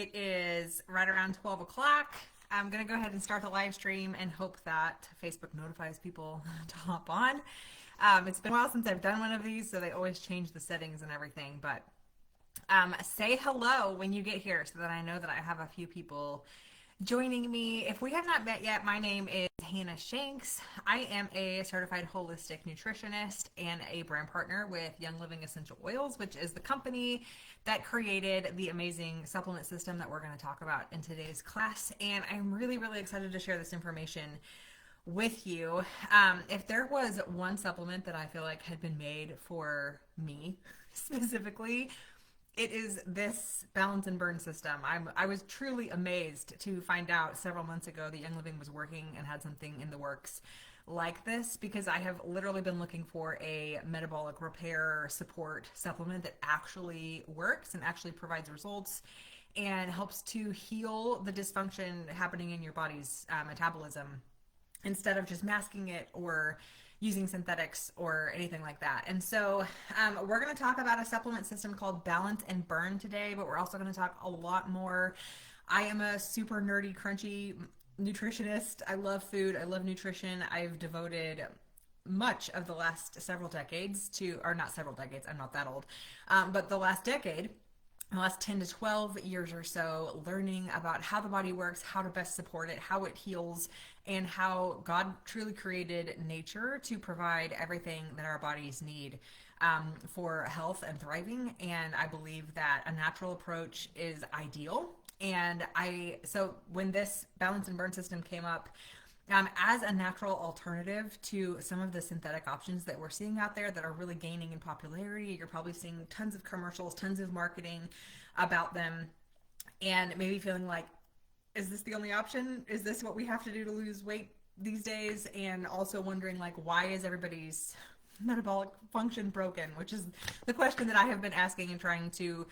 It is right around 12 o'clock. I'm going to go ahead and start the live stream and hope that Facebook notifies people to hop on. It's been a while since I've done one of these, so they always change the settings and everything. But say hello when you get here so that I know that I have a few people joining me. If we have not met yet, my name is Hannah Shanks. I am a certified holistic nutritionist and a brand partner with Young Living Essential Oils, which is the company that created the amazing supplement system that we're going to talk about in today's class. And I'm really, really excited to share this information with you. If there was one supplement that I feel like had been made for me specifically, it is this balance and burn system. I was truly amazed to find out several months ago that Young Living was working and had something in the works like this, because I have literally been looking for a metabolic repair support supplement that actually works and actually provides results and helps to heal the dysfunction happening in your body's metabolism, instead of just masking it or using synthetics or anything like that. And so we're going to talk about a supplement system called Balance and Burn today, but we're also going to talk a lot more. I am a super nerdy, crunchy nutritionist. I love food. I love nutrition. I've devoted much of the last several decades to, or not several decades, I'm not that old, but the last decade, the last 10 to 12 years or so, learning about how the body works, how to best support it, how it heals, and how God truly created nature to provide everything that our bodies need for health and thriving. And I believe that a natural approach is ideal. And so when this balance and burn system came up, as a natural alternative to some of the synthetic options that we're seeing out there that are really gaining in popularity. You're probably seeing tons of commercials, tons of marketing about them, and maybe feeling like, is this the only option? Is this what we have to do to lose weight these days? And also wondering, like, why is everybody's metabolic function broken? Which is the question that I have been asking and trying to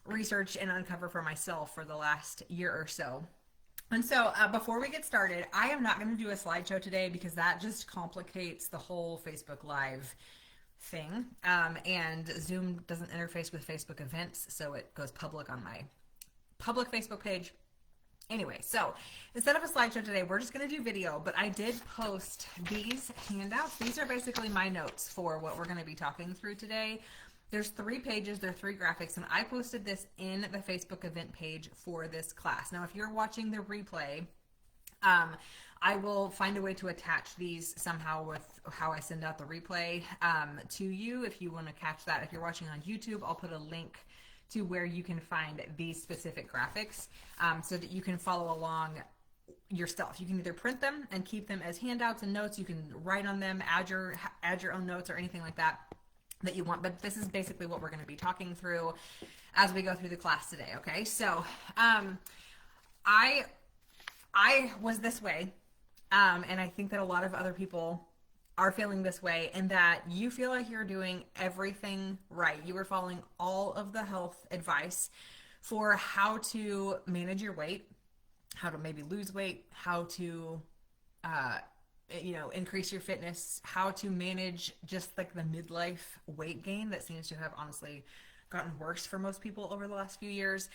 research and uncover for myself for the last year or so. And so before we get started, I am not going to do a slideshow today because that just complicates the whole Facebook Live thing. And Zoom doesn't interface with Facebook events, so it goes public on my public Facebook page. Anyway, so instead of a slideshow today, we're just going to do video, but I did post these handouts. These are basically my notes for what we're going to be talking through today. There's 3 pages, there are 3 graphics, and I posted this in the Facebook event page for this class. Now, if you're watching the replay, I will find a way to attach these somehow with how I send out the replay to you if you want to catch that. If you're watching on YouTube, I'll put a link to where you can find these specific graphics so that you can follow along yourself. You can either print them and keep them as handouts and notes. You can write on them, add your own notes or anything like that you want, but this is basically what we're going to be talking through as we go through the class today. Okay, so I was this way, and I think that a lot of other people are feeling this way, and that you feel like you're doing everything right. You are following all of the health advice for how to manage your weight, how to maybe lose weight, how to increase your fitness, how to manage just like the midlife weight gain that seems to have honestly gotten worse for most people over the last few years.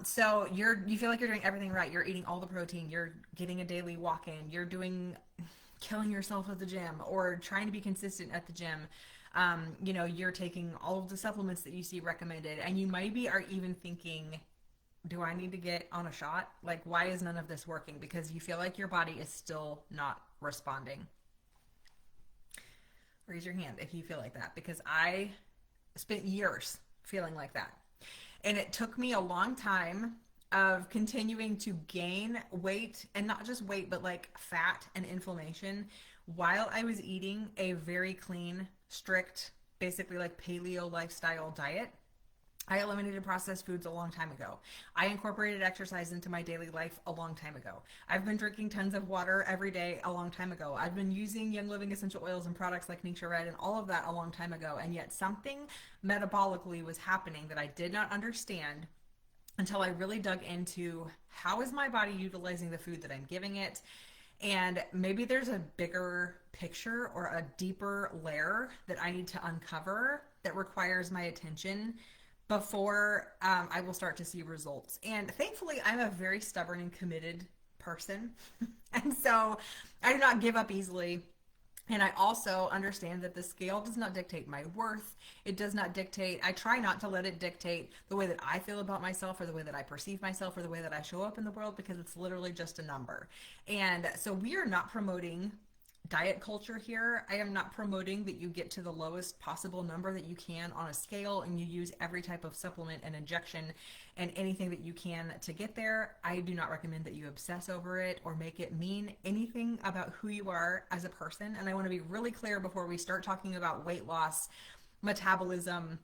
So you feel like you're doing everything right. You're eating all the protein, you're getting a daily walk-in, you're killing yourself at the gym or trying to be consistent at the gym. You're taking all of the supplements that you see recommended, and you maybe are even thinking, do I need to get on a shot? Like, why is none of this working? Because you feel like your body is still not responding. Raise your hand if you feel like that, because I spent years feeling like that. And it took me a long time of continuing to gain weight, and not just weight, but like fat and inflammation, while I was eating a very clean, strict, basically like paleo lifestyle diet. I eliminated processed foods a long time ago. I incorporated exercise into my daily life a long time ago. I've been drinking tons of water every day a long time ago. I've been using Young Living essential oils and products like Nature Red and all of that a long time ago. And yet something metabolically was happening that I did not understand until I really dug into how is my body utilizing the food that I'm giving it. And maybe there's a bigger picture or a deeper layer that I need to uncover that requires my attention before I will start to see results. And thankfully, I'm a very stubborn and committed person. And so I do not give up easily. And I also understand that the scale does not dictate my worth. It does not dictate, I try not to let it dictate the way that I feel about myself or the way that I perceive myself or the way that I show up in the world, because it's literally just a number. And so we are not promoting diet culture here. I am not promoting that you get to the lowest possible number that you can on a scale and you use every type of supplement and injection and anything that you can to get there. I do not recommend that you obsess over it or make it mean anything about who you are as a person. And I want to be really clear before we start talking about weight loss, metabolism,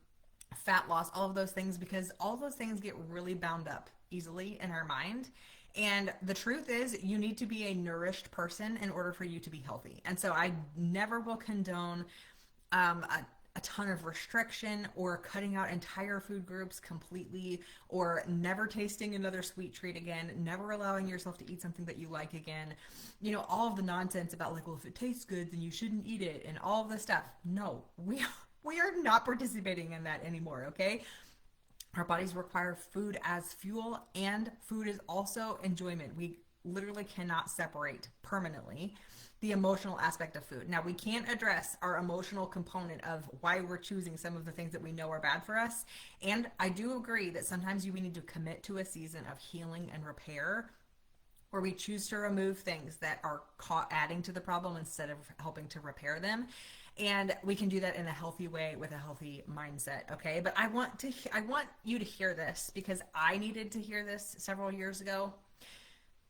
fat loss, all of those things, because all those things get really bound up easily in our mind. And the truth is, you need to be a nourished person in order for you to be healthy. And so I never will condone a ton of restriction or cutting out entire food groups completely, or never tasting another sweet treat again, never allowing yourself to eat something that you like again. You know, all of the nonsense about like, well, if it tastes good, then you shouldn't eat it and all of this stuff. No, we are not participating in that anymore, okay? Our bodies require food as fuel, and food is also enjoyment. We literally cannot separate permanently the emotional aspect of food. Now, we can't address our emotional component of why we're choosing some of the things that we know are bad for us. And I do agree that sometimes we need to commit to a season of healing and repair, where we choose to remove things that are adding to the problem instead of helping to repair them. And we can do that in a healthy way with a healthy mindset, okay? But I want you to hear this, because I needed to hear this several years ago,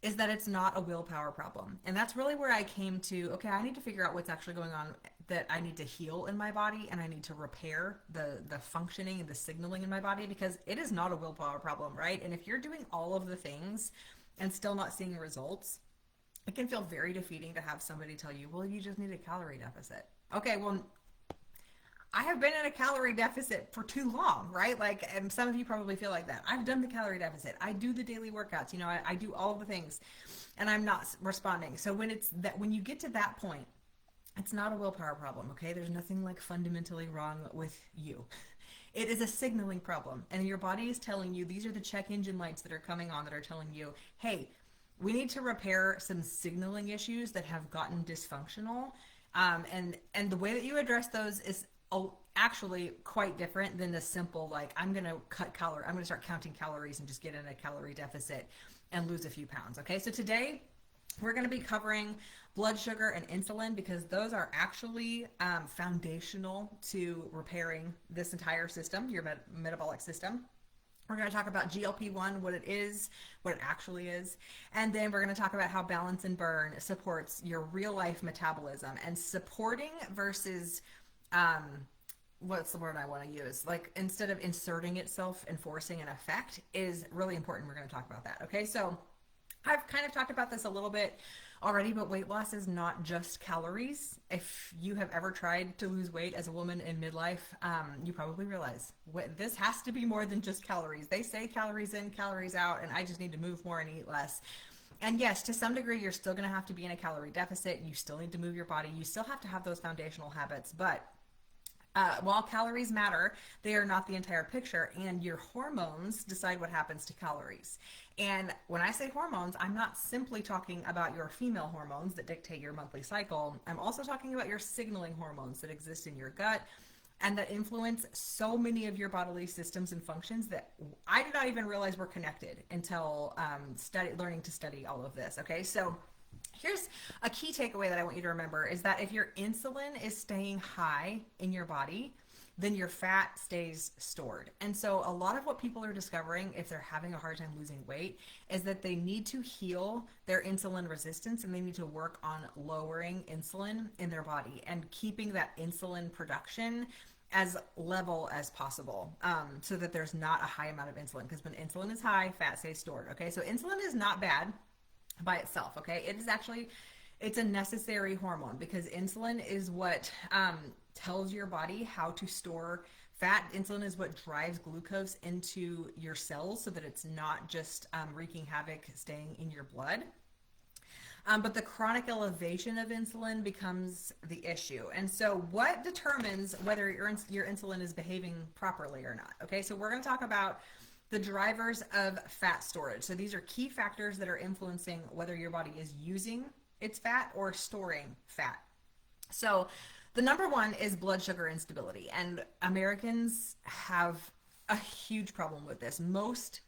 is that it's not a willpower problem. And that's really where I came to, okay, I need to figure out what's actually going on, that I need to heal in my body, and I need to repair the functioning and the signaling in my body, because it is not a willpower problem, right? And if you're doing all of the things and still not seeing results, it can feel very defeating to have somebody tell you, well, you just need a calorie deficit. Okay, well, I have been in a calorie deficit for too long, right? Like, and some of you probably feel like that. I've done the calorie deficit. I do the daily workouts. You know, I do all the things, and I'm not responding. So when you get to that point, it's not a willpower problem, okay? There's nothing like fundamentally wrong with you. It is a signaling problem, and your body is telling you, these are the check engine lights that are coming on that are telling you, hey, we need to repair some signaling issues that have gotten dysfunctional. And the way that you address those is actually quite different than the simple, like, I'm going to start counting calories and just get in a calorie deficit and lose a few pounds. Okay. So today we're going to be covering blood sugar and insulin, because those are actually foundational to repairing this entire system, your metabolic system. We're going to talk about GLP-1, what it is, what it actually is. And then we're going to talk about how balance and burn supports your real life metabolism, and supporting versus, what's the word I want to use? Like, instead of inserting itself and forcing an effect is really important. We're going to talk about that. Okay. So I've kind of talked about this a little bit already, but weight loss is not just calories. If you have ever tried to lose weight as a woman in midlife, you probably realize this has to be more than just calories. They say calories in, calories out, and I just need to move more and eat less. And yes, to some degree, you're still going to have to be in a calorie deficit. You still need to move your body. You still have to have those foundational habits, but while calories matter, they are not the entire picture, and your hormones decide what happens to calories. And when I say hormones, I'm not simply talking about your female hormones that dictate your monthly cycle. I'm also talking about your signaling hormones that exist in your gut and that influence so many of your bodily systems and functions that I did not even realize were connected until learning to study all of this. Okay, so here's a key takeaway that I want you to remember, is that if your insulin is staying high in your body, then your fat stays stored. And so a lot of what people are discovering if they're having a hard time losing weight is that they need to heal their insulin resistance, and they need to work on lowering insulin in their body and keeping that insulin production as level as possible, so that there's not a high amount of insulin, because when insulin is high, fat stays stored. Okay, so insulin is not bad by itself. Okay, it is actually, it's a necessary hormone, because insulin is what tells your body how to store fat. Insulin is what drives glucose into your cells so that it's not just wreaking havoc staying in your blood. But the chronic elevation of insulin becomes the issue. And so what determines whether your insulin is behaving properly or not? Okay, so we're going to talk about the drivers of fat storage. So these are key factors that are influencing whether your body is using its fat or storing fat. So the number one is blood sugar instability, and Americans have a huge problem with this. Most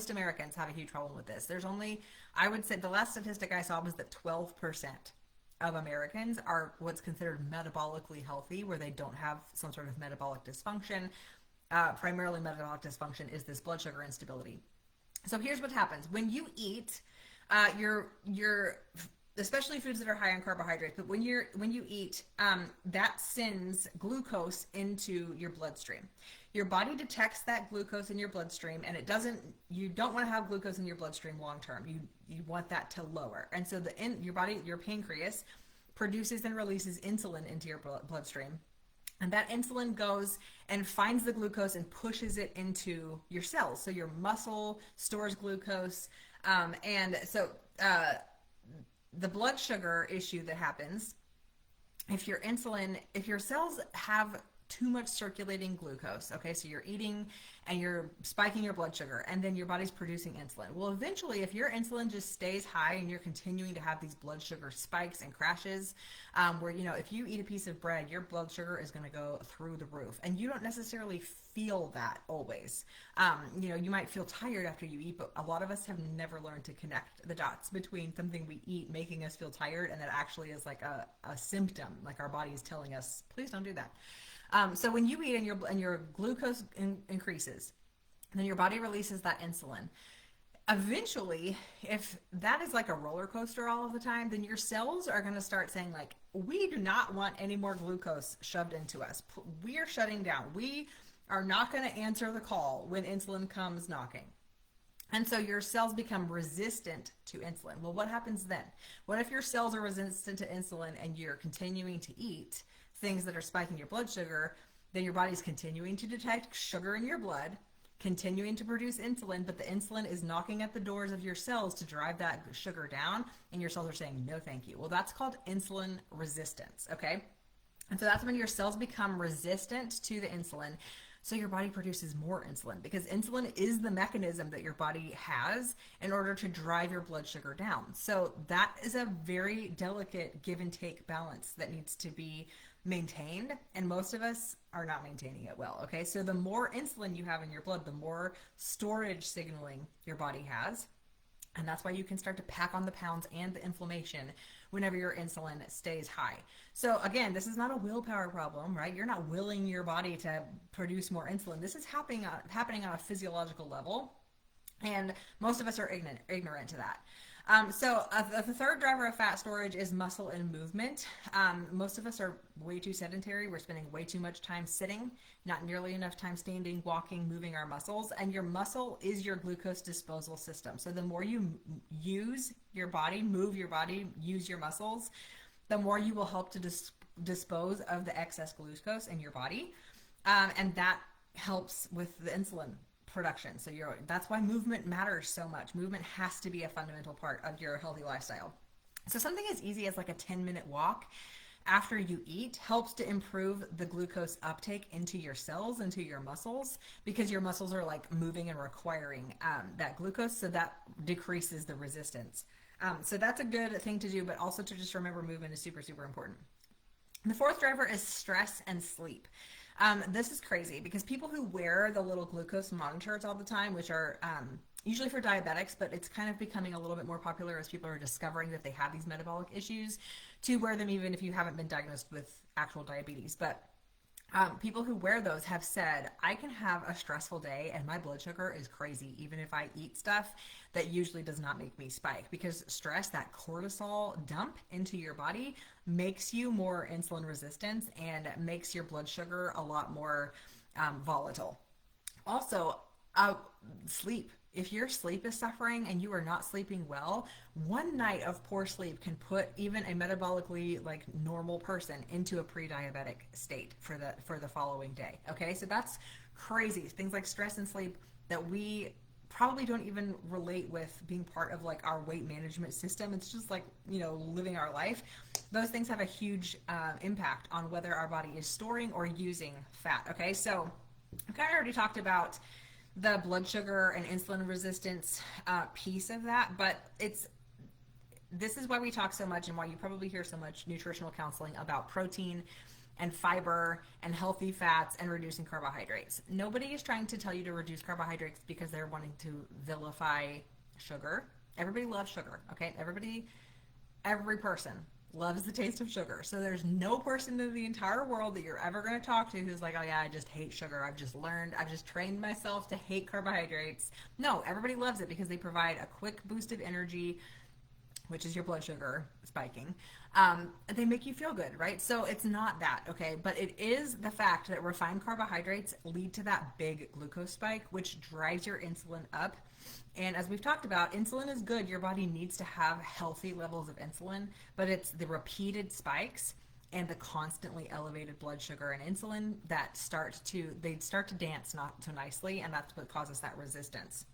Americans have a huge problem with this. There's only, I would say, the last statistic I saw was that 12% of Americans are what's considered metabolically healthy, where they don't have some sort of metabolic dysfunction. Primarily metabolic dysfunction is this blood sugar instability. So here's what happens. When you eat, your especially foods that are high on carbohydrates, but when you eat, that sends glucose into your bloodstream. Your body detects that glucose in your bloodstream, and you don't want to have glucose in your bloodstream long term. You want that to lower. And so your pancreas produces and releases insulin into your bloodstream. And that insulin goes and finds the glucose and pushes it into your cells. So your muscle stores glucose. And so the blood sugar issue that happens, if your cells have too much circulating glucose, okay, so you're eating and you're spiking your blood sugar, and then your body's producing insulin. Well, eventually, if your insulin just stays high and you're continuing to have these blood sugar spikes and crashes, where, if you eat a piece of bread, your blood sugar is going to go through the roof, and you don't necessarily feel that always. You might feel tired after you eat, but a lot of us have never learned to connect the dots between something we eat making us feel tired, and that actually is like a symptom, like our body is telling us, please don't do that. So when you eat and your glucose increases, then your body releases that insulin. Eventually, if that is like a roller coaster all of the time, then your cells are going to start saying, like, we do not want any more glucose shoved into us. We are shutting down. We are not going to answer the call when insulin comes knocking. And so your cells become resistant to insulin. Well, what happens then? What if your cells are resistant to insulin and you're continuing to eat things that are spiking your blood sugar? Then your body's continuing to detect sugar in your blood, continuing to produce insulin, but the insulin is knocking at the doors of your cells to drive that sugar down, and your cells are saying, no, thank you. Well, that's called insulin resistance, okay? And so that's when your cells become resistant to the insulin, so your body produces more insulin, because insulin is the mechanism that your body has in order to drive your blood sugar down. So that is a very delicate give and take balance that needs to be maintained, and most of us are not maintaining it well, okay? So the more insulin you have in your blood, the more storage signaling your body has, and that's why you can start to pack on the pounds and the inflammation whenever your insulin stays high. So again, this is not a willpower problem, right? You're not willing your body to produce more insulin. This is happening on a physiological level, and most of us are ignorant to that. So the third driver of fat storage is muscle and movement. Most of us are way too sedentary. We're spending way too much time sitting, not nearly enough time standing, walking, moving our muscles. And your muscle is your glucose disposal system. So the more you use your body, move your body, use your muscles, the more you will help to dispose of the excess glucose in your body. And that helps with the insulin production. So that's why movement matters so much. Movement has to be a fundamental part of your healthy lifestyle. So something as easy as like a 10-minute walk after you eat helps to improve the glucose uptake into your cells, into your muscles, because your muscles are like moving and requiring that glucose, so that decreases the resistance. So that's a good thing to do, but also to just remember movement is super, super important. The fourth driver is stress and sleep. This is crazy because people who wear the little glucose monitors all the time, which are usually for diabetics, but it's kind of becoming a little bit more popular as people are discovering that they have these metabolic issues, to wear them even if you haven't been diagnosed with actual diabetes. But people who wear those have said, I can have a stressful day and my blood sugar is crazy, even if I eat stuff that usually does not make me spike, because stress, that cortisol dump into your body, makes you more insulin resistant and makes your blood sugar a lot more volatile. Also, sleep. If your sleep is suffering and you are not sleeping well, one night of poor sleep can put even a metabolically like normal person into a pre-diabetic state for the following day. Okay, so that's crazy. Things like stress and sleep that we probably don't even relate with being part of like our weight management system. It's just like, you know, living our life. Those things have a huge impact on whether our body is storing or using fat. Okay, so I kind of already talked about the blood sugar and insulin resistance piece of that, but this is why we talk so much and why you probably hear so much nutritional counseling about protein and fiber and healthy fats and reducing carbohydrates. Nobody is trying to tell you to reduce carbohydrates because they're wanting to vilify sugar. Everybody loves sugar, okay? Every person loves the taste of sugar. So there's no person in the entire world that you're ever going to talk to who's like, oh yeah, I just hate sugar. I've just trained myself to hate carbohydrates. No, everybody loves it because they provide a quick boost of energy, which is your blood sugar spiking. They make you feel good, right? So it's not that, okay? But it is the fact that refined carbohydrates lead to that big glucose spike, which drives your insulin up. And as we've talked about, insulin is good. Your body needs to have healthy levels of insulin, but it's the repeated spikes and the constantly elevated blood sugar and insulin that start to dance not so nicely, and that's what causes that resistance.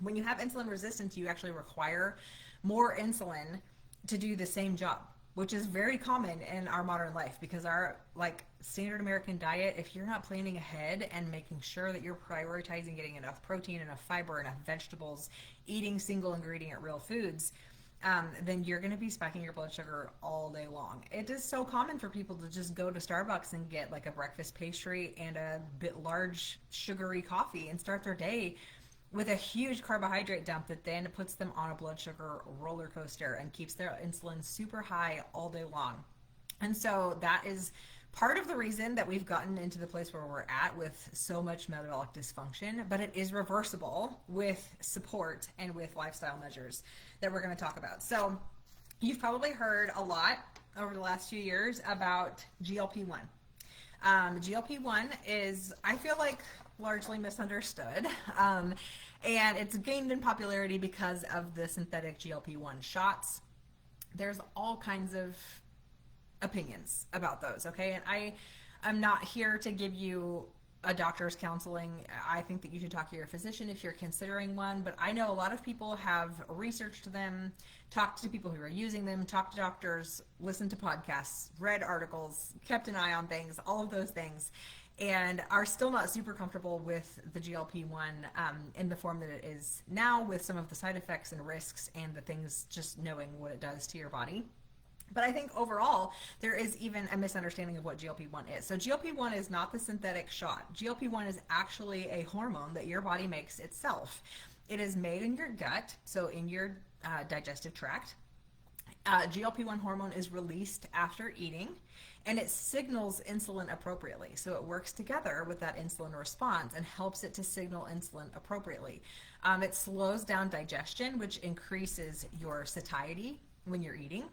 When you have insulin resistance, you actually require more insulin to do the same job, which is very common in our modern life because our like standard American diet, if you're not planning ahead and making sure that you're prioritizing getting enough protein, enough fiber, enough vegetables, eating single ingredient real foods, then you're going to be spiking your blood sugar all day long. It is so common for people to just go to Starbucks and get like a breakfast pastry and a bit large sugary coffee and start their day with a huge carbohydrate dump that then puts them on a blood sugar roller coaster and keeps their insulin super high all day long. And so that is part of the reason that we've gotten into the place where we're at with so much metabolic dysfunction, but it is reversible with support and with lifestyle measures that we're going to talk about. So you've probably heard a lot over the last few years about GLP-1. GLP-1 is, I feel like, largely misunderstood. And it's gained in popularity because of the synthetic GLP-1 shots. There's all kinds of opinions about those, okay? And I'm not here to give you a doctor's counseling. I think that you should talk to your physician if you're considering one, but I know a lot of people have researched them, talked to people who are using them, talked to doctors, listened to podcasts, read articles, kept an eye on things, all of those things, and are still not super comfortable with the GLP-1 in the form that it is now, with some of the side effects and risks and the things, just knowing what it does to your body. But I think overall, there is even a misunderstanding of what GLP-1 is. So GLP-1 is not the synthetic shot. GLP-1 is actually a hormone that your body makes itself. It is made in your gut, so in your digestive tract. GLP-1 hormone is released after eating, and it signals insulin appropriately. So it works together with that insulin response and helps it to signal insulin appropriately. It slows down digestion, which increases your satiety when you're eating.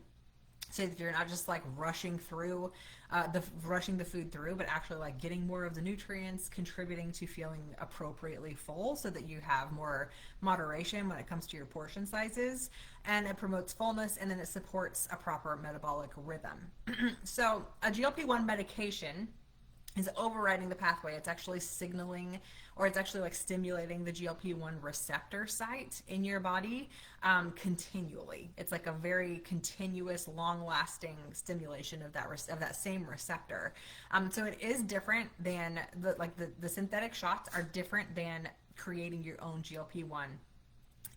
So that you're not just like rushing the food through, but actually like getting more of the nutrients, contributing to feeling appropriately full so that you have more moderation when it comes to your portion sizes. And it promotes fullness, and then it supports a proper metabolic rhythm. So a GLP-1 medication is overriding the pathway. It's actually signaling, or it's actually like stimulating the GLP-1 receptor site in your body continually. It's like a very continuous, long-lasting stimulation of that same receptor. So it is different than the synthetic shots are different than creating your own GLP-1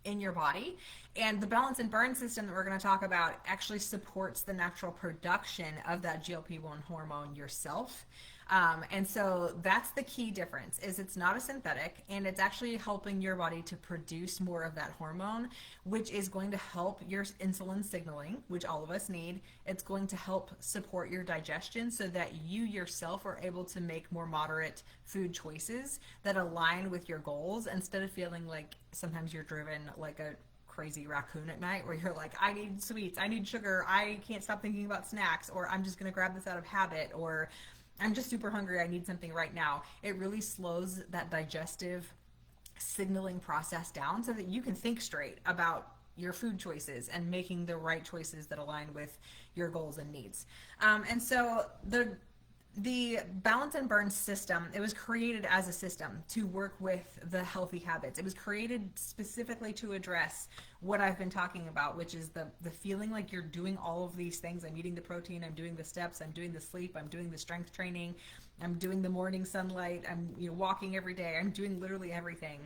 in your body. And the balance and burn system that we're going to talk about actually supports the natural production of that GLP-1 hormone yourself. And so that's the key difference, is it's not a synthetic, and it's actually helping your body to produce more of that hormone, which is going to help your insulin signaling, which all of us need. It's going to help support your digestion so that you yourself are able to make more moderate food choices that align with your goals, instead of feeling like sometimes you're driven like a crazy raccoon at night, where you're like, I need sweets, I need sugar, I can't stop thinking about snacks, or I'm just going to grab this out of habit, or I'm just super hungry, I need something right now. It really slows that digestive signaling process down so that you can think straight about your food choices and making the right choices that align with your goals and needs. And so The balance and burn system, it was created as a system to work with the healthy habits. It was created specifically to address what I've been talking about, which is the feeling like you're doing all of these things. I'm eating the protein, I'm doing the steps, I'm doing the sleep, I'm doing the strength training, I'm doing the morning sunlight, I'm walking every day, I'm doing literally everything,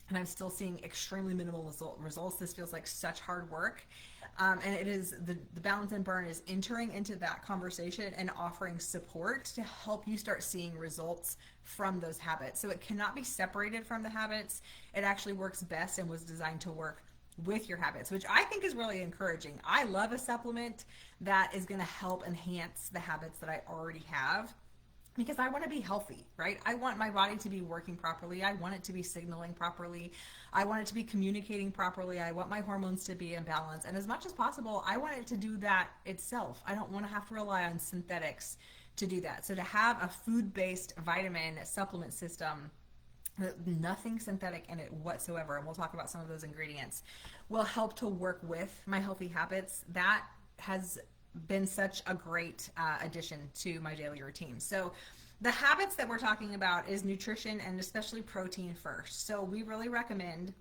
and I'm still seeing extremely minimal results. This feels like such hard work. And it is the balance and burn is entering into that conversation and offering support to help you start seeing results from those habits. So it cannot be separated from the habits. It actually works best and was designed to work with your habits, which I think is really encouraging. I love a supplement that is going to help enhance the habits that I already have, because I want to be healthy, right? I want my body to be working properly. I want it to be signaling properly. I want it to be communicating properly. I want my hormones to be in balance. And as much as possible, I want it to do that itself. I don't want to have to rely on synthetics to do that. So to have a food-based vitamin supplement system, nothing synthetic in it whatsoever, and we'll talk about some of those ingredients, will help to work with my healthy habits. That has been such a great addition to my daily routine. So the habits that we're talking about is nutrition, and especially protein first. So we really recommend,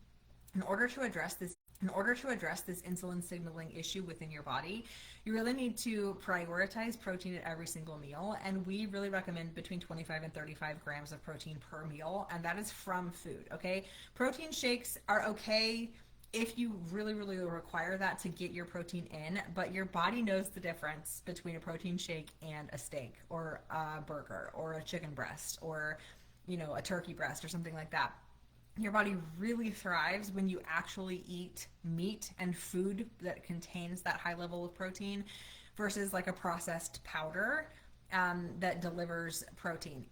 in order to address this insulin signaling issue within your body, you really need to prioritize protein at every single meal. And we really recommend between 25 and 35 grams of protein per meal. And that is from food, okay? Protein shakes are okay if you really, really require that to get your protein in, but your body knows the difference between a protein shake and a steak or a burger or a chicken breast or, a turkey breast or something like that. Your body really thrives when you actually eat meat and food that contains that high level of protein versus like a processed powder that delivers protein.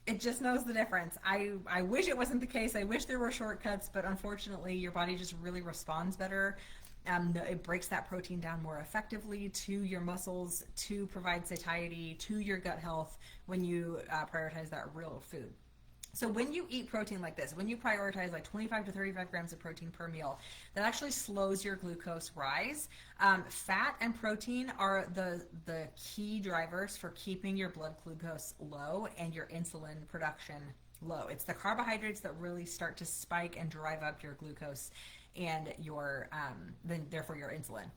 It just knows the difference. I wish it wasn't the case. I wish there were shortcuts, but unfortunately your body just really responds better. It breaks that protein down more effectively to your muscles to provide satiety, to your gut health when you prioritize that real food. So when you eat protein like this, when you prioritize like 25 to 35 grams of protein per meal, that actually slows your glucose rise. Fat and protein are the key drivers for keeping your blood glucose low and your insulin production low. It's the carbohydrates that really start to spike and drive up your glucose and your then therefore your insulin.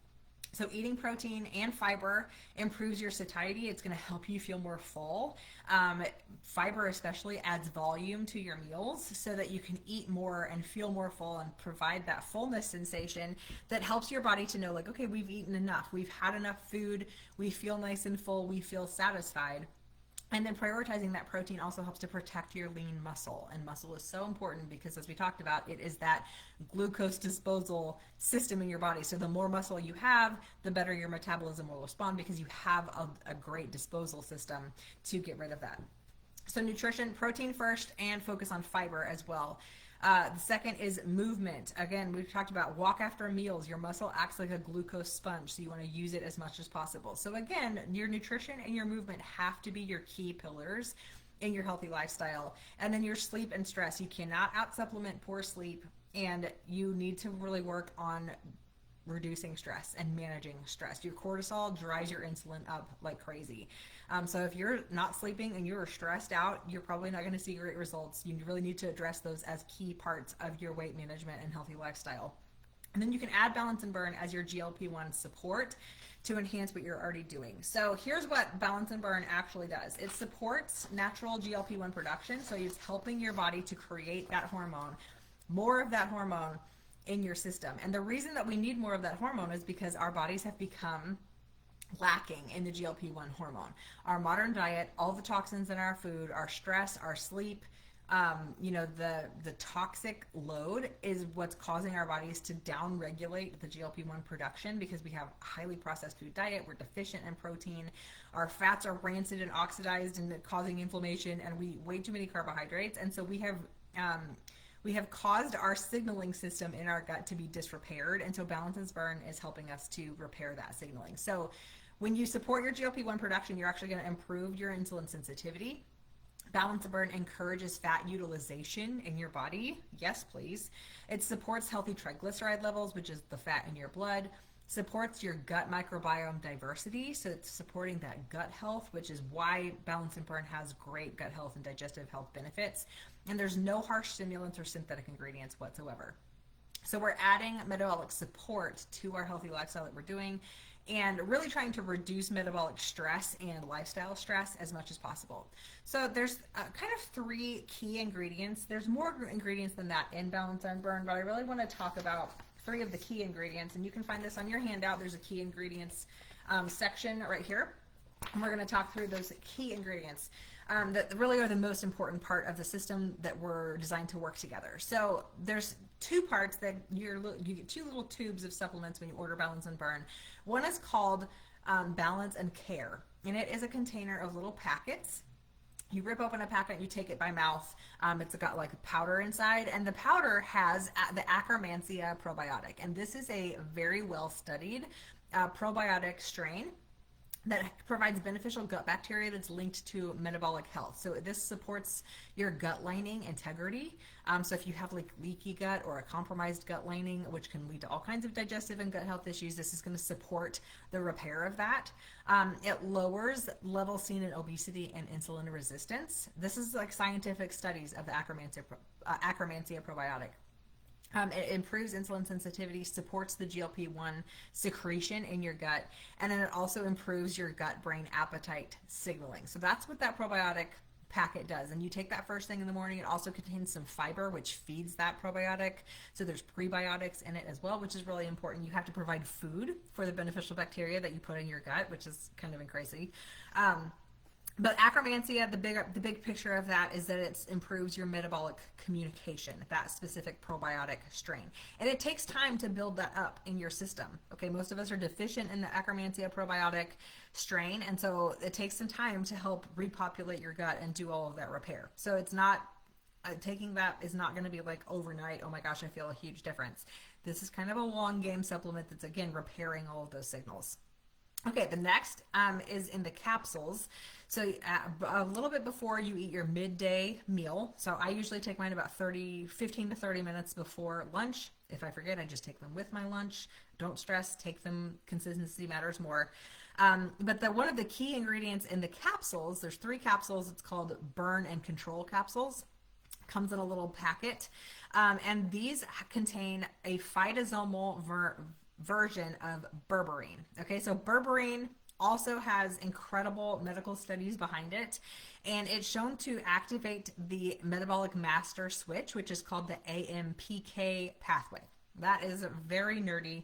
So eating protein and fiber improves your satiety. It's going to help you feel more full. Fiber especially adds volume to your meals so that you can eat more and feel more full and provide that fullness sensation that helps your body to know, like, okay, we've eaten enough. We've had enough food. We feel nice and full. We feel satisfied. And then prioritizing that protein also helps to protect your lean muscle. And muscle is so important because, as we talked about, it is that glucose disposal system in your body. So the more muscle you have, the better your metabolism will respond because you have a great disposal system to get rid of that. So nutrition, protein first, and focus on fiber as well. The second is movement. Again, we've talked about walk after meals. Your muscle acts like a glucose sponge, so you want to use it as much as possible. So again, your nutrition and your movement have to be your key pillars in your healthy lifestyle. And then your sleep and stress. You cannot out-supplement poor sleep, and you need to really work on reducing stress and managing stress. Your cortisol drives your insulin up like crazy. So if you're not sleeping and you're stressed out, you're probably not going to see great results. You really need to address those as key parts of your weight management and healthy lifestyle. And then you can add balance and burn as your GLP-1 support to enhance what you're already doing. So here's what balance and burn actually does. It supports natural GLP-1 production. So it's helping your body to create that hormone, more of that hormone in your system. And the reason that we need more of that hormone is because our bodies have become lacking in the GLP-1 hormone. Our modern diet, all the toxins in our food, our stress, our sleep, the toxic load is what's causing our bodies to down-regulate the GLP-1 production because we have a highly processed food diet. We're deficient in protein. Our fats are rancid and oxidized and causing inflammation, and we eat way too many carbohydrates. And so we have caused our signaling system in our gut to be disrepaired, and so balance and burn is helping us to repair that signaling. So when you support your GLP-1 production, you're actually going to improve your insulin sensitivity. Balance and burn encourages fat utilization in your body. Yes, please. It supports healthy triglyceride levels, which is the fat in your blood. supports your gut microbiome diversity. So it's supporting that gut health, which is why Balance and Burn has great gut health and digestive health benefits. And there's no harsh stimulants or synthetic ingredients whatsoever. So we're adding metabolic support to our healthy lifestyle that we're doing and really trying to reduce metabolic stress and lifestyle stress as much as possible. So there's kind of 3 key ingredients. There's more ingredients than that in Balance and Burn, but I really want to talk about 3 of the key ingredients, and you can find this on your handout. There's a key ingredients section right here, and we're going to talk through those key ingredients that really are the most important part of the system that we're designed to work together. So there's 2 parts that you get 2 little tubes of supplements when you order Balance and Burn. One is called Balance and Care, and it is a container of little packets. You rip open a packet, you take it by mouth. It's got like a powder inside, and the powder has the Akkermansia probiotic, and this is a very well studied probiotic strain that provides beneficial gut bacteria that's linked to metabolic health. So this supports your gut lining integrity. So if you have like leaky gut or a compromised gut lining, which can lead to all kinds of digestive and gut health issues, this is going to support the repair of that. It lowers levels seen in obesity and insulin resistance. This is like scientific studies of the Akkermansia probiotic. It improves insulin sensitivity, supports the GLP-1 secretion in your gut, and then it also improves your gut-brain appetite signaling. So that's what that probiotic packet does. And you take that first thing in the morning. It also contains some fiber, which feeds that probiotic. So there's prebiotics in it as well, which is really important. You have to provide food for the beneficial bacteria that you put in your gut, which is kind of crazy. But Akkermansia, the big picture of that is that it improves your metabolic communication, that specific probiotic strain. And it takes time to build that up in your system. Okay, most of us are deficient in the Akkermansia probiotic strain, and so it takes some time to help repopulate your gut and do all of that repair. So it's not, taking that is not going to be like overnight, oh my gosh, I feel a huge difference. This is kind of a long game supplement that's, again, repairing all of those signals. Okay, the next is in the capsules. So a little bit before you eat your midday meal. So I usually take mine about 15 to 30 minutes before lunch. If I forget, I just take them with my lunch. Don't stress, take them, consistency matters more. But one of the key ingredients in the capsules, there's 3 capsules. It's called Burn and Control capsules. Comes in a little packet. And these contain a phytosomal version of berberine. Okay, so berberine also has incredible medical studies behind it, and it's shown to activate the metabolic master switch, which is called the AMPK pathway. That is very nerdy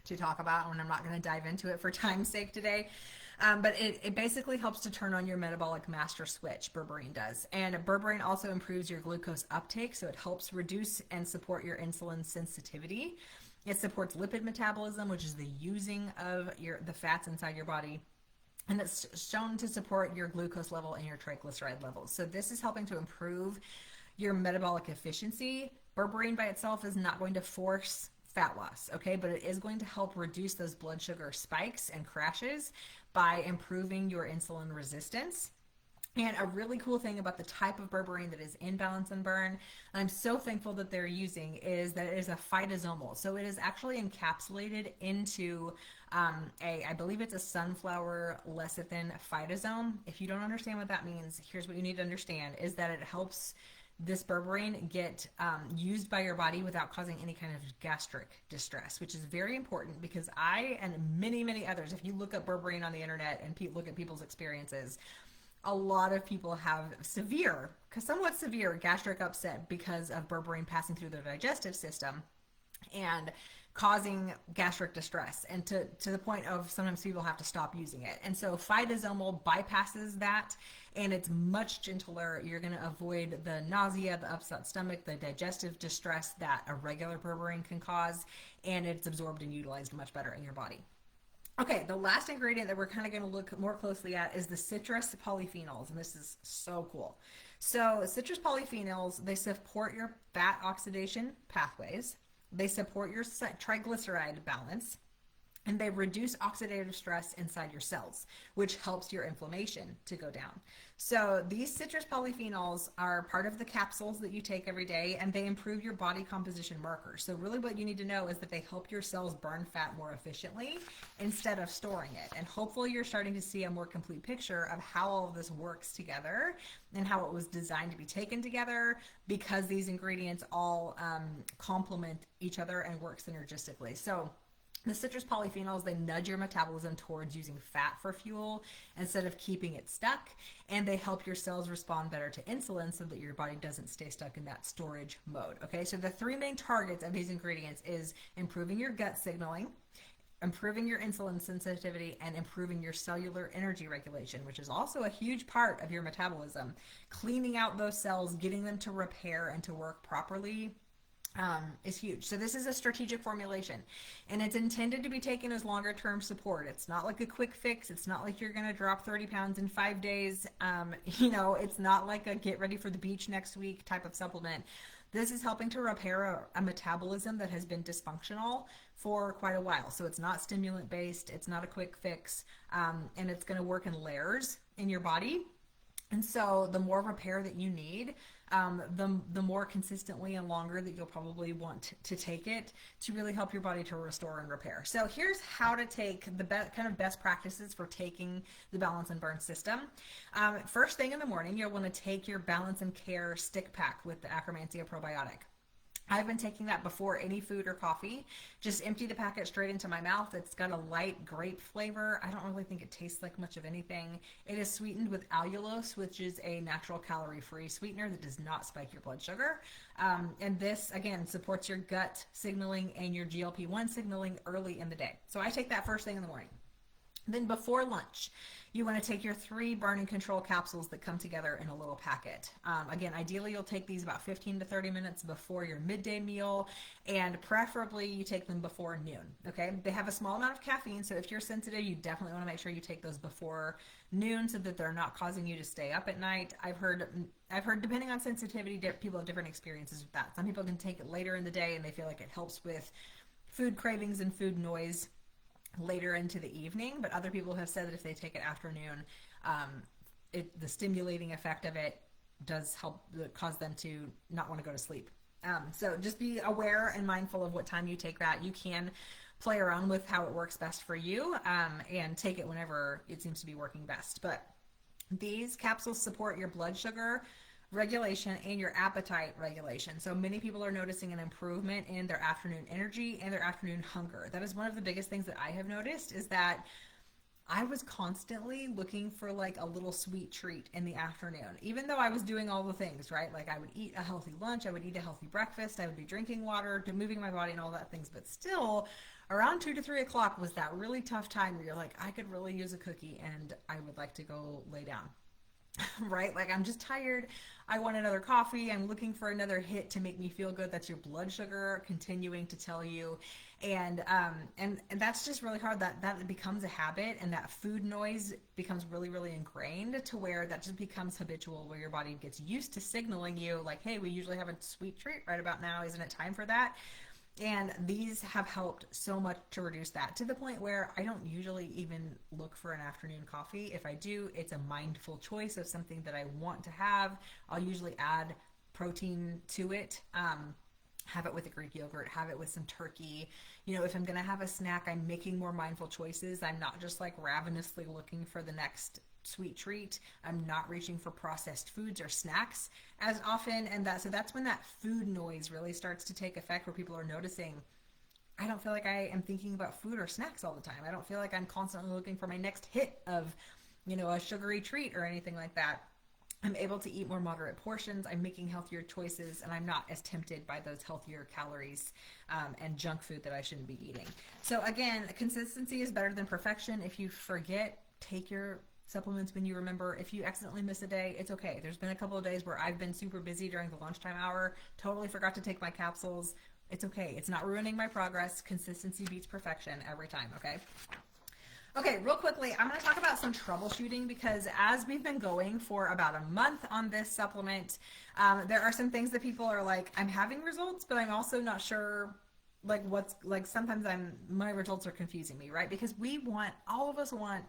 to talk about, and I'm not going to dive into it for time's sake today. But it basically helps to turn on your metabolic master switch, berberine does. And berberine also improves your glucose uptake, so it helps reduce and support your insulin sensitivity. It supports lipid metabolism, which is the using of the fats inside your body. And it's shown to support your glucose level and your triglyceride levels. So this is helping to improve your metabolic efficiency. Berberine by itself is not going to force fat loss, okay? But it is going to help reduce those blood sugar spikes and crashes by improving your insulin resistance. And a really cool thing about the type of berberine that is in Balance and Burn, and I'm so thankful that they're using, is that it is a phytosomal. So it is actually encapsulated into I believe it's a sunflower lecithin phytosome. If you don't understand what that means, here's what you need to understand, is that it helps this berberine get used by your body without causing any kind of gastric distress, which is very important because I and many others, if you look up berberine on the internet and look at people's experiences, a lot of people have somewhat severe gastric upset because of berberine passing through their digestive system and causing gastric distress, and to the point of sometimes people have to stop using it. And so phytosomal bypasses that, and it's much gentler. You're going to avoid the nausea, the upset stomach, the digestive distress that a regular berberine can cause, and it's absorbed and utilized much better in your body. Okay, the last ingredient that we're kind of going to look more closely at is the citrus polyphenols, and this is so cool. So citrus polyphenols, they support your fat oxidation pathways. They support your triglyceride balance. and they reduce oxidative stress inside your cells, which helps your inflammation to go down. So these citrus polyphenols are part of the capsules that you take every day, and they improve your body composition markers. So really what you need to know is that they help your cells burn fat more efficiently instead of storing it. And hopefully you're starting to see a more complete picture of how all of this works together and how it was designed to be taken together, because these ingredients all complement each other and work synergistically. So the citrus polyphenols, they nudge your metabolism towards using fat for fuel instead of keeping it stuck, and they help your cells respond better to insulin so that your body doesn't stay stuck in that storage mode. Okay, so the three main targets of these ingredients is improving your gut signaling, improving your insulin sensitivity, and improving your cellular energy regulation, which is also a huge part of your metabolism. Cleaning out those cells, getting them to repair and to work properly is huge. So this is a strategic formulation, and it's intended to be taken as longer term support. It's not like a quick fix. It's not like you're going to drop 30 pounds in 5 days. It's not like a get ready for the beach next week type of supplement. This is helping to repair a metabolism that has been dysfunctional for quite a while. So it's not stimulant based. It's not a quick fix, and it's going to work in layers in your body. And so the more repair that you need, the more consistently and longer that you'll probably want to take it to really help your body to restore and repair. So here's how to take the kind of best practices for taking the Balance and Burn system. First thing in the morning, you'll want to take your Balance and Care stick pack with the Akkermansia probiotic. I've been taking that before any food or coffee. Just empty the packet straight into my mouth. It's got a light grape flavor. I don't really think it tastes like much of anything. It is sweetened with allulose, which is a natural calorie-free sweetener that does not spike your blood sugar. And this, again, supports your gut signaling and your GLP-1 signaling early in the day. So I take that first thing in the morning. Then before lunch, you want to take your 3 burn and control capsules that come together in a little packet. Again, ideally you'll take these about 15 to 30 minutes before your midday meal, and preferably you take them before noon. Okay, they have a small amount of caffeine, so if you're sensitive, you definitely want to make sure you take those before noon so that they're not causing you to stay up at night. I've heard depending on sensitivity, people have different experiences with that. Some people can take it later in the day and they feel like it helps with food cravings and food noise later into the evening, but other people have said that if they take it afternoon, the stimulating effect of it does help cause them to not want to go to sleep. So just be aware and mindful of what time you take that. You can play around with how it works best for you, and take it whenever it seems to be working best. But these capsules support your blood sugar regulation and your appetite regulation. So many people are noticing an improvement in their afternoon energy and their afternoon hunger. That is one of the biggest things that I have noticed, is that I was constantly looking for like a little sweet treat in the afternoon, even though I was doing all the things, right? Like I would eat a healthy lunch, I would eat a healthy breakfast, I would be drinking water, moving my body and all that things, but still around 2 to 3 o'clock was that really tough time where you're like, I could really use a cookie and I would like to go lay down. Right? Like I'm just tired. I want another coffee. I'm looking for another hit to make me feel good. That's your blood sugar continuing to tell you. And that's just really hard. That becomes a habit, and that food noise becomes really, really ingrained to where that just becomes habitual, where your body gets used to signaling you like, hey, we usually have a sweet treat right about now. Isn't it time for that? And these have helped so much to reduce that, to the point where I don't usually even look for an afternoon coffee. If I do, it's a mindful choice of something that I want to have. I'll usually add protein to it. Have it with a Greek yogurt, have it with some turkey. If I'm going to have a snack, I'm making more mindful choices. I'm not just like ravenously looking for the next sweet treat. I'm not reaching for processed foods or snacks as often, and that's when that food noise really starts to take effect, where people are noticing, I don't feel like I am thinking about food or snacks all the time. I don't feel like I'm constantly looking for my next hit of a sugary treat or anything like that. I'm able to eat more moderate portions, I'm making healthier choices, and I'm not as tempted by those healthier calories and junk food that I shouldn't be eating. So again, consistency is better than perfection. If you forget, take your supplements when you remember. If you accidentally miss a day, it's okay. There's been a couple of days where I've been super busy during the lunchtime hour, totally forgot to take my capsules. It's okay. It's not ruining my progress. Consistency beats perfection every time, okay? Okay, real quickly, I'm going to talk about some troubleshooting, because as we've been going for about a month on this supplement, there are some things that people are like, I'm having results, but I'm also not sure what's like, sometimes my results are confusing me, right? Because all of us want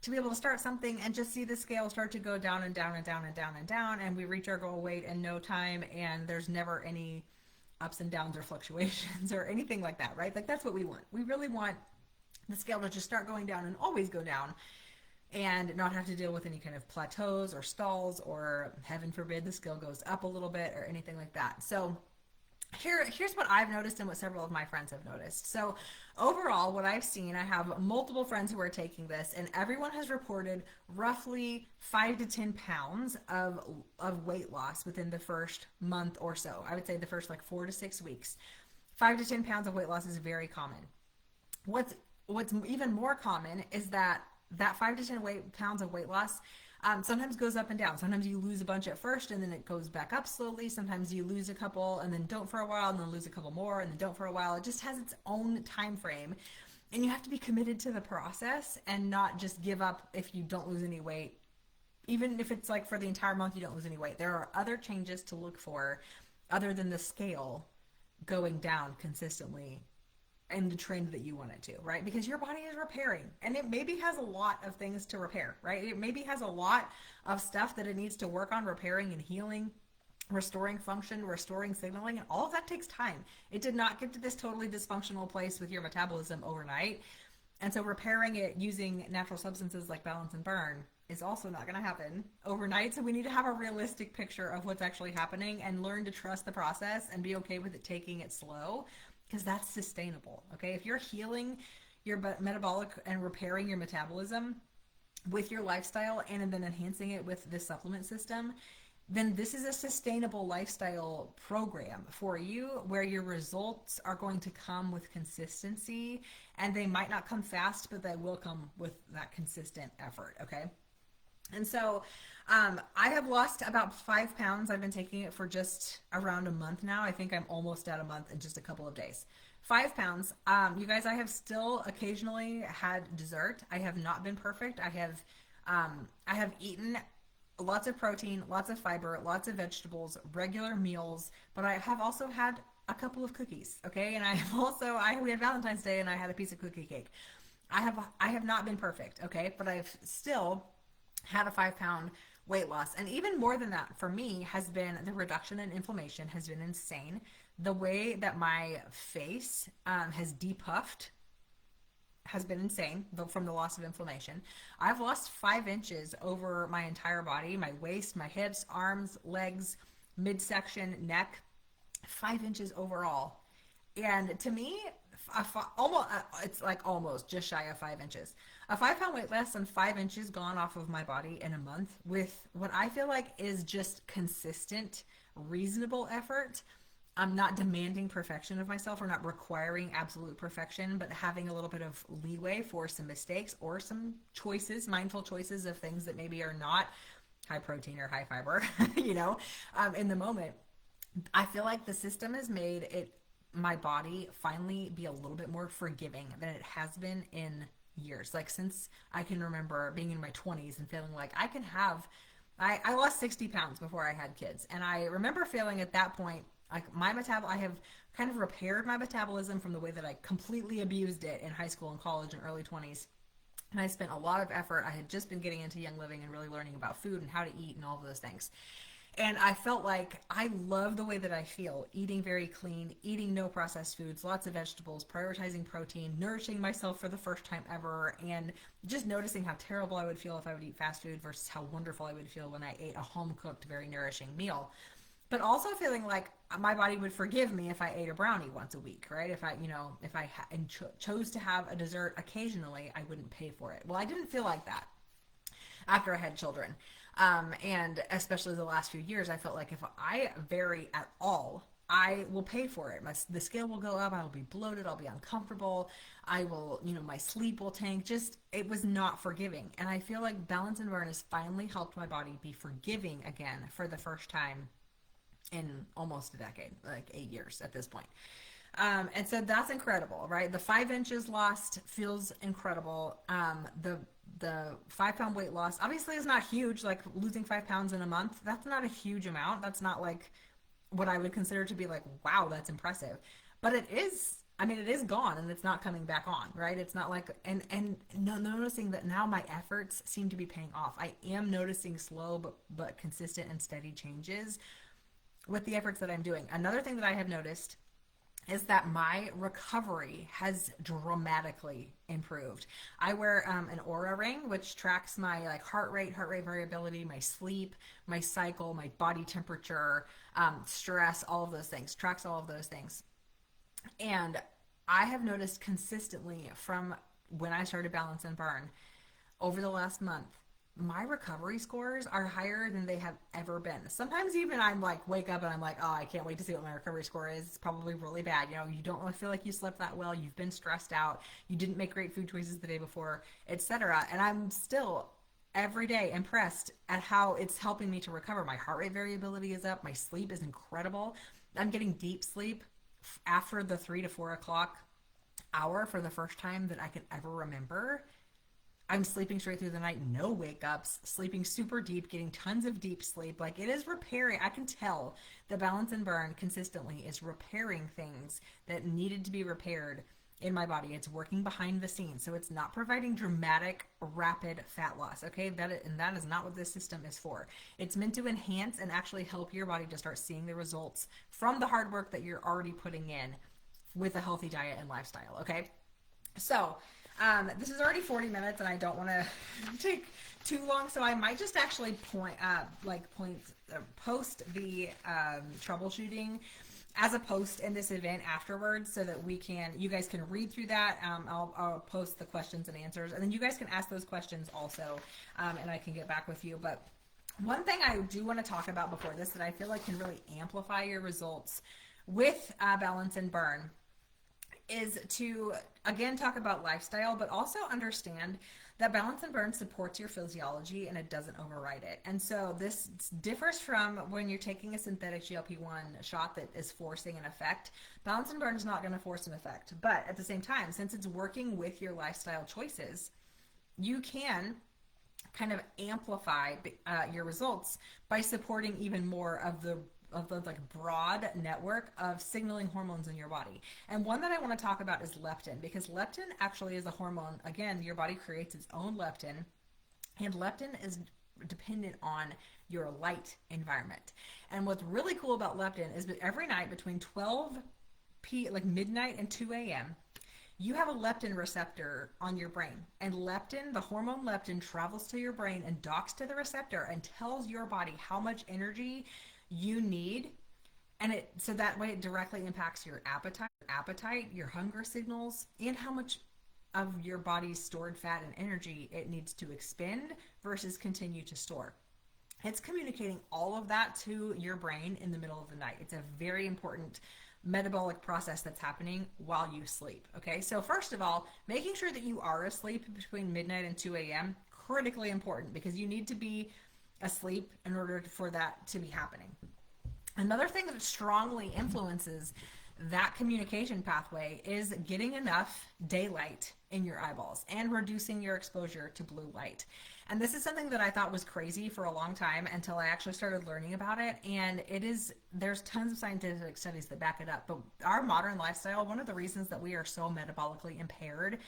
to be able to start something and just see the scale start to go down and down and down and down and down, and we reach our goal weight in no time, and there's never any ups and downs or fluctuations or anything like that, right? Like, that's what we want. We really want the scale to just start going down and always go down, and not have to deal with any kind of plateaus or stalls, or heaven forbid the scale goes up a little bit or anything like that. So here's what I've noticed and what several of my friends have noticed. So overall, what I've seen, I have multiple friends who are taking this, and everyone has reported roughly 5 to 10 pounds of weight loss within the first month or so. I would say the first like 4 to 6 weeks. 5 to 10 pounds of weight loss is very common. What's even more common is that 5 to 10 pounds of weight loss sometimes goes up and down. Sometimes you lose a bunch at first and then it goes back up slowly. Sometimes you lose a couple and then don't for a while, and then lose a couple more and then don't for a while. It just has its own time frame, and you have to be committed to the process and not just give up if you don't lose any weight. Even if it's like for the entire month you don't lose any weight, there are other changes to look for other than the scale going down consistently in the trend that you want it to, right? Because your body is repairing, and it maybe has a lot of things to repair, right? It maybe has a lot of stuff that it needs to work on repairing and healing, restoring function, restoring signaling, and all of that takes time. It did not get to this totally dysfunctional place with your metabolism overnight. And so repairing it using natural substances like balance and burn is also not going to happen overnight. So we need to have a realistic picture of what's actually happening and learn to trust the process and be okay with it taking it slow, because that's sustainable. Okay, if you're healing your metabolic and repairing your metabolism with your lifestyle and then enhancing it with this supplement system, then this is a sustainable lifestyle program for you, where your results are going to come with consistency, and they might not come fast, but they will come with that consistent effort. Okay. And so I have lost about 5 pounds. I've been taking it for just around a month now. I think I'm almost at a month in just a couple of days. 5 pounds. You guys, I have still occasionally had dessert. I have not been perfect. I have eaten lots of protein, lots of fiber, lots of vegetables, regular meals, but I have also had a couple of cookies. Okay. And we had Valentine's Day and I had a piece of cookie cake. I have not been perfect. Okay. But I've still had a 5 pound weight loss. And even more than that for me has been the reduction in inflammation has been insane. The way that my face has depuffed has been insane from the loss of inflammation. I've lost 5 inches over my entire body, my waist, my hips, arms, legs, midsection, neck, 5 inches overall. And to me, it's like almost just shy of 5 inches. A 5 pound weight loss and 5 inches gone off of my body in a month with what I feel like is just consistent, reasonable effort. I'm not demanding perfection of myself, or not requiring absolute perfection, but having a little bit of leeway for some mistakes or some choices, mindful choices of things that maybe are not high protein or high fiber, in the moment. I feel like the system has made my body finally be a little bit more forgiving than it has been in years. Like, since I can remember being in my 20s and feeling like I lost 60 pounds before I had kids. And I remember feeling at that point, like I have kind of repaired my metabolism from the way that I completely abused it in high school and college and early 20s. And I spent a lot of effort. I had just been getting into Young Living and really learning about food and how to eat and all of those things. And I felt like I love the way that I feel, eating very clean, eating no processed foods, lots of vegetables, prioritizing protein, nourishing myself for the first time ever, and just noticing how terrible I would feel if I would eat fast food versus how wonderful I would feel when I ate a home-cooked, very nourishing meal. But also feeling like my body would forgive me if I ate a brownie once a week, right? If I chose to have a dessert occasionally, I wouldn't pay for it. Well, I didn't feel like that after I had children. And especially the last few years, I felt like if I vary at all, I will pay for it. The scale will go up. I will be bloated. I'll be uncomfortable. I will, my sleep will tank. It was not forgiving. And I feel like Balance and Burn has finally helped my body be forgiving again for the first time in almost a decade, like 8 years at this point. And so that's incredible, right? The 5 inches lost feels incredible. The 5 pound weight loss obviously is not huge. Like, losing 5 pounds in a month, that's not a huge amount. That's not like what I would consider to be like, wow, that's impressive. but it is, I mean, it is gone and it's not coming back on, right? It's not like, and no, noticing that now my efforts seem to be paying off. I am noticing slow but consistent and steady changes with the efforts that I'm doing. Another thing that I have noticed is that my recovery has dramatically improved. I wear an Aura ring, which tracks my like heart rate variability, my sleep, my cycle, my body temperature, stress, all of those things. Tracks all of those things. And I have noticed consistently from when I started Balance and Burn over the last month, my recovery scores are higher than they have ever been. Sometimes even I'm like, wake up and I'm like, oh, I can't wait to see what my recovery score is. It's probably really bad. You know, you don't really feel like you slept that well. You've been stressed out. You didn't make great food choices the day before, etc. And I'm still every day impressed at how it's helping me to recover. My heart rate variability is up. My sleep is incredible. I'm getting deep sleep after the 3 to 4 o'clock hour for the first time that I can ever remember. I'm sleeping straight through the night, no wake ups, sleeping super deep, getting tons of deep sleep. Like it is repairing. I can tell the Balance and Burn consistently is repairing things that needed to be repaired in my body. It's working behind the scenes. So it's not providing dramatic, rapid fat loss. Okay. That is not what this system is for. It's meant to enhance and actually help your body to start seeing the results from the hard work that you're already putting in with a healthy diet and lifestyle. Okay. So, this is already 40 minutes and I don't want to take too long, so I might just actually post the troubleshooting as a post in this event afterwards, so that you guys can read through that. I'll post the questions and answers, and then you guys can ask those questions also, and I can get back with you. But one thing I do want to talk about before this that I feel like can really amplify your results with Balance and Burn is to, again, talk about lifestyle, but also understand that Balance and Burn supports your physiology and it doesn't override it. And so this differs from when you're taking a synthetic GLP-1 shot that is forcing an effect. Balance and Burn is not going to force an effect. But at the same time, since it's working with your lifestyle choices, you can kind of amplify your results by supporting even more of the like broad network of signaling hormones in your body. And one that I want to talk about is leptin, because leptin actually is a hormone. Again, your body creates its own leptin, and leptin is dependent on your light environment. And what's really cool about leptin is that every night between 12 like midnight and 2 a.m., you have a leptin receptor on your brain. And leptin, the hormone leptin, travels to your brain and docks to the receptor and tells your body how much energy you need, and so that way it directly impacts your appetite, your hunger signals, and how much of your body's stored fat and energy it needs to expend versus continue to store. It's communicating all of that to your brain in the middle of the night. It's a very important metabolic process that's happening while you sleep. Okay, so first of all, making sure that you are asleep between midnight and 2 a.m. critically important, because you need to be asleep in order for that to be happening. Another thing that strongly influences that communication pathway is getting enough daylight in your eyeballs and reducing your exposure to blue light. And this is something that I thought was crazy for a long time until I actually started learning about it. And there's tons of scientific studies that back it up. But our modern lifestyle, one of the reasons that we are so metabolically impaired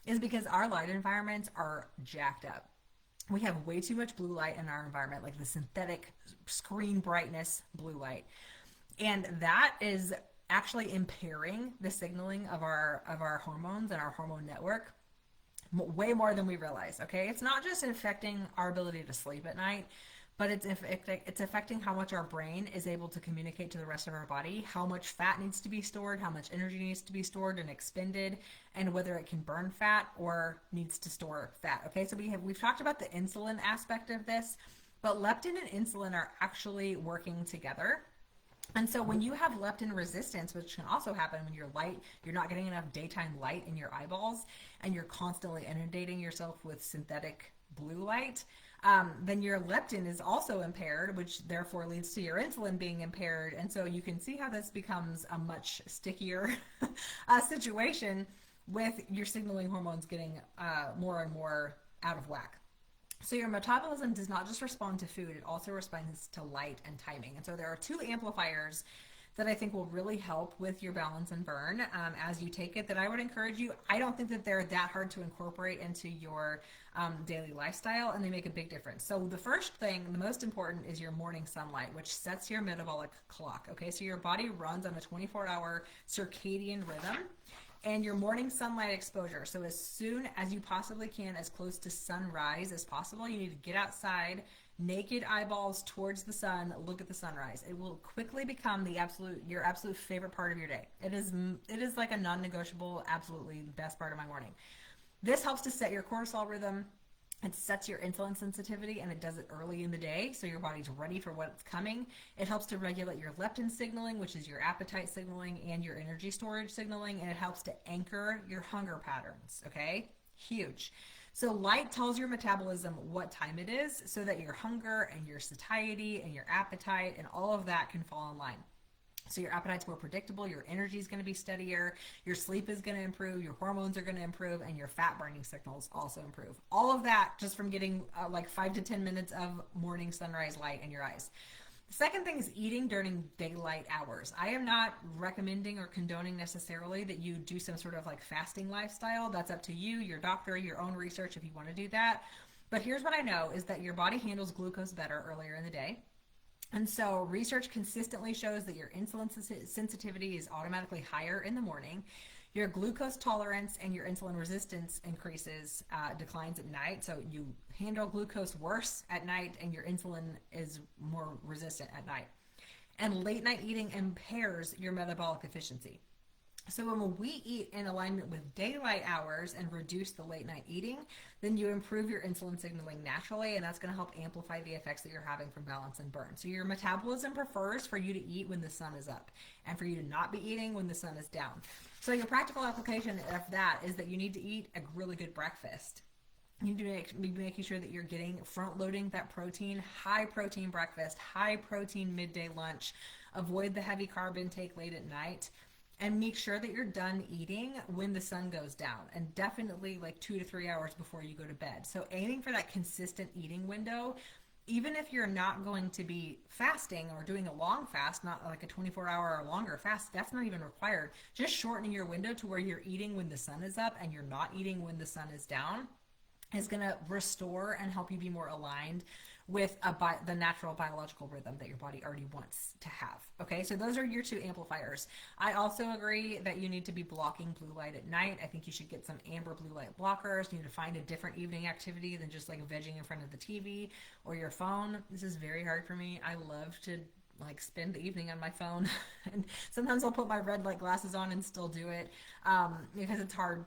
is because our light environments are jacked up. We have way too much blue light in our environment, like the synthetic screen brightness blue light. And that is actually impairing the signaling of our hormones and our hormone network way more than we realize. Okay, it's not just affecting our ability to sleep at night, but it's affecting how much our brain is able to communicate to the rest of our body, how much fat needs to be stored, how much energy needs to be stored and expended, and whether it can burn fat or needs to store fat. Okay, so we've talked about the insulin aspect of this, but leptin and insulin are actually working together. And so when you have leptin resistance, which can also happen when you're not getting enough daytime light in your eyeballs, and you're constantly inundating yourself with synthetic blue light, then your leptin is also impaired, which therefore leads to your insulin being impaired. And so you can see how this becomes a much stickier situation with your signaling hormones getting more and more out of whack. So your metabolism does not just respond to food, it also responds to light and timing. And so there are two amplifiers that I think will really help with your balance and burn as you take it, that I would encourage you. I don't think that they're that hard to incorporate into your daily lifestyle, and they make a big difference. So the first thing, the most important, is your morning sunlight, which sets your metabolic clock. Okay, so your body runs on a 24-hour circadian rhythm, and your morning sunlight exposure. So as soon as you possibly can, as close to sunrise as possible, you need to get outside, naked eyeballs towards the sun, look at the sunrise. It will quickly become your absolute favorite part of your day. It is like a non-negotiable, absolutely best part of my morning. This helps to set your cortisol rhythm. It sets your insulin sensitivity, and it does it early in the day, so your body's ready for what's coming. It helps to regulate your leptin signaling, which is your appetite signaling, and your energy storage signaling, and it helps to anchor your hunger patterns, okay? Huge. So light tells your metabolism what time it is, so that your hunger and your satiety and your appetite and all of that can fall in line. So your appetite's more predictable, your energy is going to be steadier, your sleep is going to improve, your hormones are going to improve, and your fat burning signals also improve. All of that just from getting like 5 to 10 minutes of morning sunrise light in your eyes. The second thing is eating during daylight hours. I am not recommending or condoning necessarily that you do some sort of like fasting lifestyle. That's up to you, your doctor, your own research if you want to do that. But here's what I know is that your body handles glucose better earlier in the day. And so research consistently shows that your insulin sensitivity is automatically higher in the morning. Your glucose tolerance and your insulin resistance declines at night. So you handle glucose worse at night, and your insulin is more resistant at night. And late night eating impairs your metabolic efficiency. So when we eat in alignment with daylight hours and reduce the late night eating, then you improve your insulin signaling naturally, and that's going to help amplify the effects that you're having from balance and burn. So your metabolism prefers for you to eat when the sun is up and for you to not be eating when the sun is down. So your practical application of that is that you need to eat a really good breakfast. You need to be making sure that you're getting front-loading that protein, high-protein breakfast, high-protein midday lunch. Avoid the heavy carb intake late at night. And make sure that you're done eating when the sun goes down, and definitely like 2 to 3 hours before you go to bed. So aiming for that consistent eating window, even if you're not going to be fasting or doing a long fast, not like a 24-hour or longer fast, that's not even required. Just shortening your window to where you're eating when the sun is up and you're not eating when the sun is down is going to restore and help you be more aligned with the natural biological rhythm that your body already wants to have. Okay, so those are your two amplifiers. I also agree that you need to be blocking blue light at night. I think you should get some amber blue light blockers. You need to find a different evening activity than just like vegging in front of the TV or your phone. This is very hard for me. I love to like spend the evening on my phone, and sometimes I'll put my red light glasses on and still do it because it's hard.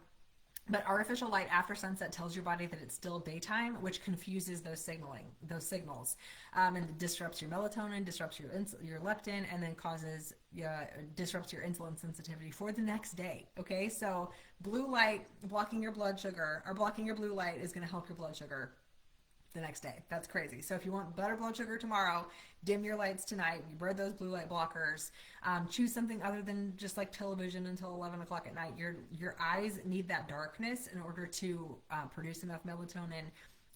But artificial light after sunset tells your body that it's still daytime, which confuses those signals, and disrupts your melatonin, disrupts your leptin, and then disrupts your insulin sensitivity for the next day. Okay, so blue light blocking your blood sugar, or blocking your blue light, is going to help your blood sugar the next day. That's crazy. So if you want better blood sugar tomorrow, dim your lights tonight. You burn those blue light blockers. Choose something other than just like television until 11 o'clock at night. Your eyes need that darkness in order to produce enough melatonin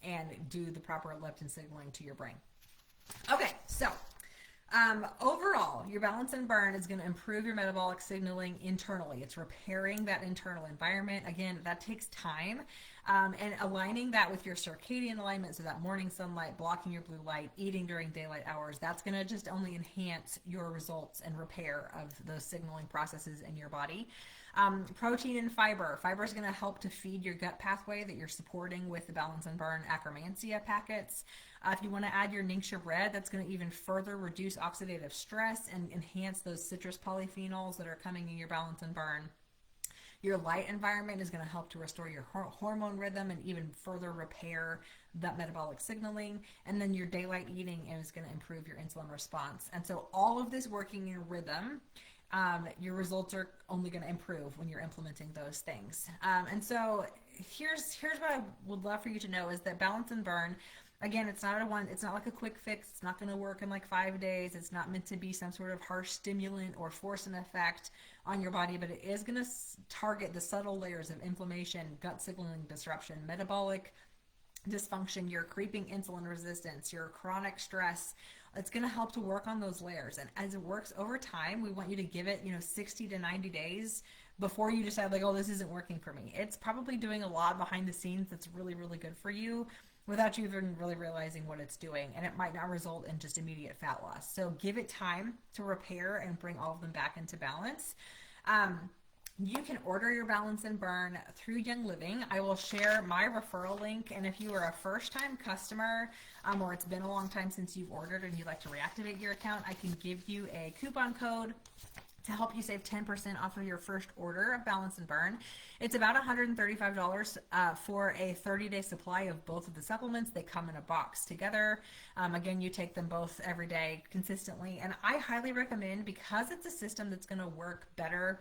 and do the proper leptin signaling to your brain. Okay, so overall, your balance and burn is going to improve your metabolic signaling internally. It's repairing that internal environment. Again, that takes time. And aligning that with your circadian alignment, so that morning sunlight, blocking your blue light, eating during daylight hours, that's going to just only enhance your results and repair of those signaling processes in your body. Protein and fiber. Fiber is going to help to feed your gut pathway that you're supporting with the Balance and Burn Akkermansia packets. If you want to add your Ningxia bread, that's going to even further reduce oxidative stress and enhance those citrus polyphenols that are coming in your Balance and Burn. Your light environment is going to help to restore your hormone rhythm and even further repair that metabolic signaling. And then your daylight eating is going to improve your insulin response. And so all of this working in rhythm, your results are only going to improve when you're implementing those things. And so here's what I would love for you to know is that Balance and Burn, again, it's not like a quick fix. It's not going to work in like 5 days. It's not meant to be some sort of harsh stimulant or force an effect on your body, but it is going to target the subtle layers of inflammation, gut signaling disruption, metabolic dysfunction, your creeping insulin resistance, your chronic stress, It's going to help to work on those layers. And as it works over time, we want you to give it, 60 to 90 days before you decide like, oh, this isn't working for me. It's probably doing a lot behind the scenes that's really, really good for you without you even really realizing what it's doing. And it might not result in just immediate fat loss. So give it time to repair and bring all of them back into balance. You can order your Balance and Burn through Young Living. I will share my referral link, and if you are a first-time customer or it's been a long time since you've ordered and you'd like to reactivate your account, I can give you a coupon code to help you save 10% off of your first order of Balance and Burn. It's about $135 for a 30-day supply of both of the supplements. They come in a box together. Again, you take them both every day consistently, and I highly recommend, because it's a system that's going to work better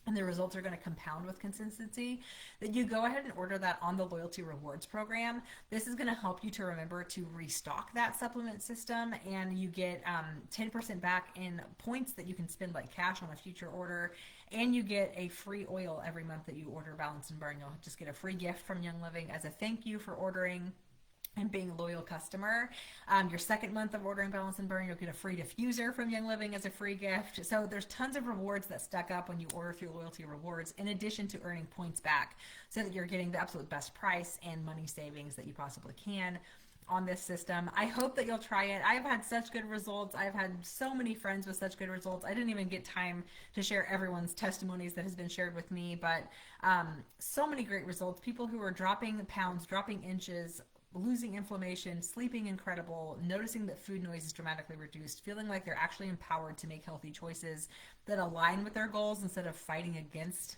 and the results are going to compound with consistency, that you go ahead and order that on the Loyalty Rewards program. This is going to help you to remember to restock that supplement system, and you get 10% back in points that you can spend like cash on a future order, and you get a free oil every month that you order Balance and Burn. You'll just get a free gift from Young Living as a thank you for ordering and being a loyal customer. Your second month of ordering Balance and Burn, you'll get a free diffuser from Young Living as a free gift. So there's tons of rewards that stack up when you order through Loyalty Rewards, in addition to earning points back, so that you're getting the absolute best price and money savings that you possibly can on this system. I hope that you'll try it. I've had such good results. I've had so many friends with such good results. I didn't even get time to share everyone's testimonies that has been shared with me, but so many great results. People who are dropping pounds, dropping inches, losing inflammation, sleeping incredible, noticing that food noise is dramatically reduced, feeling like they're actually empowered to make healthy choices that align with their goals instead of fighting against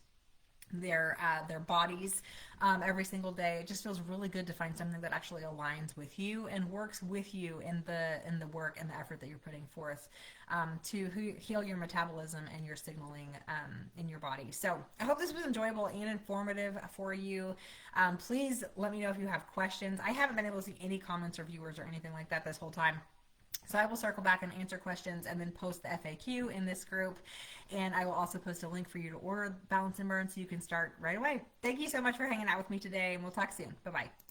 their bodies every single day. It just feels really good to find something that actually aligns with you and works with you in the work and the effort that you're putting forth to heal your metabolism and your signaling in your body. So I hope this was enjoyable and informative for you. Please let me know if you have questions. I haven't been able to see any comments or viewers or anything like that this whole time. So I will circle back and answer questions and then post the FAQ in this group. And I will also post a link for you to order Balance and Burn so you can start right away. Thank you so much for hanging out with me today, and we'll talk soon. Bye-bye.